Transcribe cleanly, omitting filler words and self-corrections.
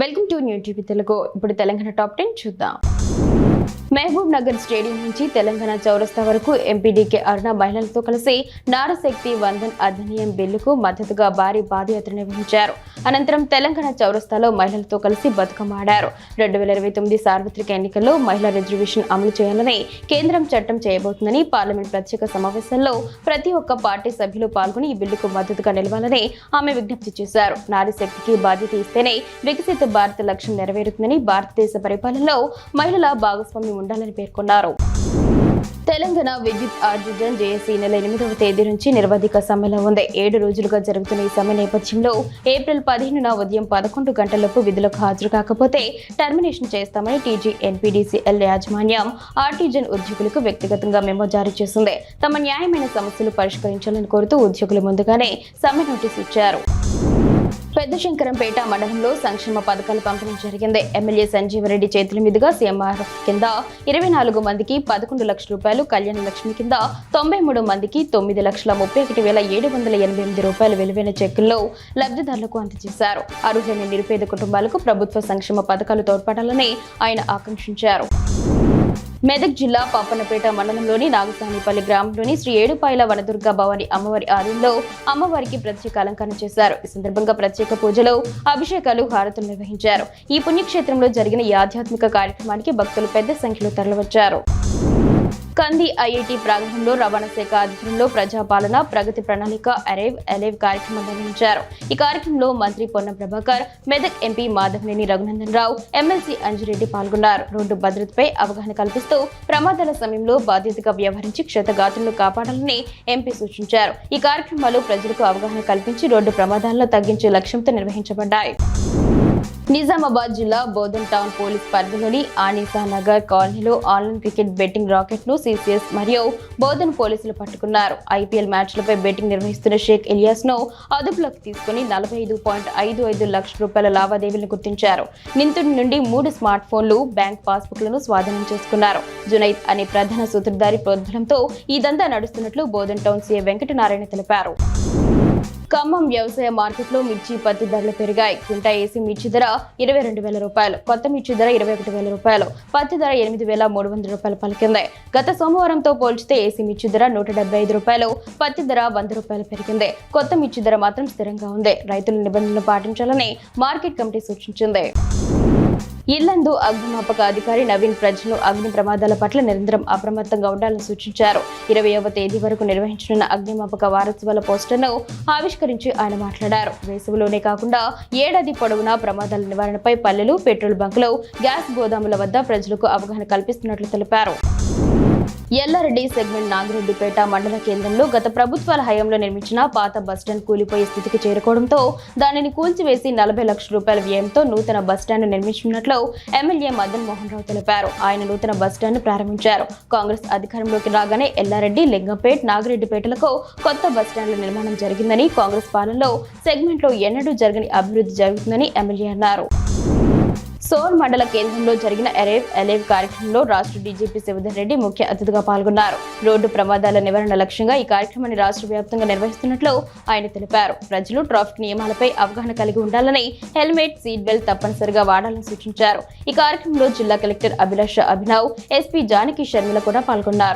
Welcome to new TV Telugu. ఇప్పుడు Telangana top 10 చూద్దాం. Mahabub Nagar stadium నుంచి తెలంగాణ చౌరస్తా వరకు ఎంపీడీకే అరుణ మహిళలతో కలిసి నారశక్తి వందన్ అధినియం బిల్లుకు మద్దతుగా భారీ పాదయాత్ర నిర్వహించారు. అనంతరం తెలంగాణ చౌరస్తాలో మహిళలతో కలిసి బతుకమ్మ ఆడారు. 2029 సార్వత్రిక ఎన్నికల్లో మహిళా రిజర్వేషన్ అమలు చేయాలని కేంద్రం చట్టం చేయబోతుందని పార్లమెంట్ ప్రత్యేక సమావేశంలో ప్రతి ఒక్క పార్టీ సభ్యులు పాల్గొని ఈ బిల్లుకు మద్దతుగా నిలవాలని ఆమె విజ్ఞప్తి చేశారు. నారీశక్తికి బాధ్యత ఇస్తేనే వికసిత భారత లక్ష్యం నెరవేరుతుందని, భారతదేశ పరిపాలనలో మహిళల భాగస్వామ్యం ఉండాలని పేర్కొన్నారు. తెలంగాణ విద్యుత్ ఆర్జిజన్ జేఏసీ నెల 8వ తేదీ నుంచి నిరవధిక సమ్మెలో ఉంది. 7 రోజులుగా జరుగుతున్న ఈ సమ్మె నేపథ్యంలో ఏప్రిల్ 15న ఉదయం 11 గంటలకు విధులకు హాజరు కాకపోతే టర్మినేషన్ చేస్తామని టీజీ ఎన్పీడీసీఎల్ యాజమాన్యం ఆర్టిజన్ ఉద్యోగులకు వ్యక్తిగతంగా మెమో జారీ చేసింది. తమ న్యాయమైన సమస్యలు పరిష్కరించాలని కోరుతూ ఉద్యోగులు ముందుగానే సమ్మె నోటీసు ఇచ్చారు. పెద్దశంకరంపేట మండలంలో సంక్షేమ పథకాలు పంపిణీ జరిగింది. ఎమ్మెల్యే సంజీవరెడ్డి చేతుల మీదుగా సీఎంఆర్ఎఫ్ కింద 24 మందికి 11 లక్షల రూపాయలు, కళ్యాణ లక్ష్మి కింద 93 మందికి 9,31,788 రూపాయలు విలువైన చెక్కుల్లో లబ్ధిదారులకు అందజేశారు. అర్హులైన నిరుపేద కుటుంబాలకు ప్రభుత్వ సంక్షేమ పథకాలు తోడ్పడాలని ఆయన ఆకాంక్షించారు. మెదక్ జిల్లా పాపన్నపేట మండలంలోని నాగసానిపల్లి గ్రామంలోని శ్రీ ఏడుపాయల వనదుర్గ భవాని అమ్మవారి ఆలయంలో అమ్మవారికి ప్రత్యేక అలంకరణ చేశారు. ఈ సందర్భంగా ప్రత్యేక పూజలు, అభిషేకాలు, హారతులు నిర్వహించారు. ఈ పుణ్యక్షేత్రంలో జరిగిన ఈ ఆధ్యాత్మిక కార్యక్రమానికి భక్తులు పెద్ద సంఖ్యలో తరలివచ్చారు. కంది ఐఐటి ప్రాంగణంలో రవాణా శాఖ ఆధ్వర్యంలో ప్రజాపాలన ప్రగతి ప్రణాళిక అరేవ్ కార్యక్రమం నిర్వహించారు. ఈ కార్యక్రమంలో మంత్రి పొన్నం ప్రభాకర్, మెదక్ ఎంపీ మాధవనేని రఘునందన్ రావు, ఎమ్మెల్సీ అంజిరెడ్డి పాల్గొన్నారు. రోడ్డు భద్రతపై అవగాహన కల్పిస్తూ ప్రమాదాల సమయంలో బాధ్యతగా వ్యవహరించి క్షతగాత్రులను కాపాడాలని ఎంపీ సూచించారు. ఈ కార్యక్రమాలు ప్రజలకు అవగాహన కల్పించి రోడ్డు ప్రమాదాలను తగ్గించే లక్ష్యంతో నిర్వహించబడ్డాయి. నిజామాబాద్ జిల్లా బోధన్ టౌన్ పోలీస్ పరిధిలోని ఆనిసా నగర్ కాలనీలో ఆన్లైన్ క్రికెట్ బెట్టింగ్ రాకెట్ ను సిసిఎస్ మరియు బోధన్ పోలీసులు పట్టుకున్నారు. ఐపీఎల్ మ్యాచ్లపై బెట్టింగ్ నిర్వహిస్తున్న షేక్ ఇలియాస్ ను అదుపులోకి తీసుకుని 45.55 లక్షల రూపాయల లావాదేవీలను గుర్తించారు. నిందితుడి నుండి 3 స్మార్ట్ ఫోన్లు, బ్యాంక్ పాస్బుక్లను స్వాధీనం చేసుకున్నారు. జునైద్ అనే ప్రధాన సూత్రధారి ప్రోద్బలంతో ఈ దందా నడుస్తున్నట్లు బోధన్ టౌన్ సీఐ వెంకటనారాయణ తెలిపారు. ఖమ్మం వ్యవసాయ మార్కెట్లో మిర్చి, పత్తి ధరలు పెరిగాయి. క్వింటా ఏసీ మిర్చి ధర 22,000 రూపాయలు, కొత్త మిర్చి ధర 21,000 రూపాయలు, పత్తి ధర 8,300 రూపాయలు పలికింది. గత సోమవారంతో పోల్చితే ఏసీ మిర్చి ధర 175 రూపాయలు, పత్తి ధర 100 రూపాయలు పెరిగింది. కొత్త మిర్చి ధర మాత్రం స్థిరంగా ఉంది. రైతులు నిబంధనలు పాటించాలని మార్కెట్ కమిటీ సూచించింది. ఇల్లందు అగ్నిమాపక అధికారి నవీన్ ప్రజలు అగ్ని ప్రమాదాల పట్ల నిరంతరం అప్రమత్తంగా ఉండాలని సూచించారు. 20వ తేదీ వరకు నిర్వహించనున్న అగ్నిమాపక వారోత్సవాల పోస్టర్ను ఆవిష్కరించి ఆయన మాట్లాడారు. వేసవిలోనే కాకుండా ఏడాది పొడవునా ప్రమాదాల నివారణపై పల్లెలు, పెట్రోల్ బంకులు, గ్యాస్ గోదాముల వద్ద ప్రజలకు అవగాహన కల్పిస్తున్నట్లు తెలిపారు. ఎల్లారెడ్డి సెగ్మెంట్ నాగిరెడ్డిపేట మండల కేంద్రంలో గత ప్రభుత్వాల హయాంలో నిర్మించిన పాత బస్టాండ్ కూలిపోయే స్థితికి చేరుకోవడంతో దానిని కూల్చివేసి 40 లక్షల రూపాయల వ్యయంతో నూతన బస్టాండ్ నిర్మించనున్నట్లు ఎమ్మెల్యే మదన్ మోహన్ రావు తెలిపారు. ఆయన నూతన బస్టాండ్ ప్రారంభించారు. కాంగ్రెస్ అధికారంలోకి రాగానే ఎల్లారెడ్డి, లింగంపేట్, నాగిరెడ్డిపేటలకు కొత్త బస్టాండ్ల నిర్మాణం జరిగిందని, కాంగ్రెస్ పాలనలో సెగ్మెంట్లో ఎన్నడూ జరగని అభివృద్ధి జరుగుతుందని ఎమ్మెల్యే అన్నారు. సోర్ మండల కేంద్రంలో జరిగిన అరేవ్ కార్యక్రమంలో రాష్ట్ర డీజీపీ శివధర్ రెడ్డి ముఖ్య అతిథిగా పాల్గొన్నారు. రోడ్డు ప్రమాదాల నివారణ లక్ష్యంగా ఈ కార్యక్రమాన్ని రాష్ట్ర వ్యాప్తంగా నిర్వహిస్తున్నట్లు ఆయన తెలిపారు. ప్రజలు ట్రాఫిక్ నియమాలపై అవగాహన కలిగి ఉండాలని, హెల్మెట్, సీట్ బెల్ట్ తప్పనిసరిగా వాడాలని సూచించారు. ఈ కార్యక్రమంలో జిల్లా కలెక్టర్ అభిలాష అభినవ్, ఎస్పీ జానకి షర్మిల కూడా పాల్గొన్నారు.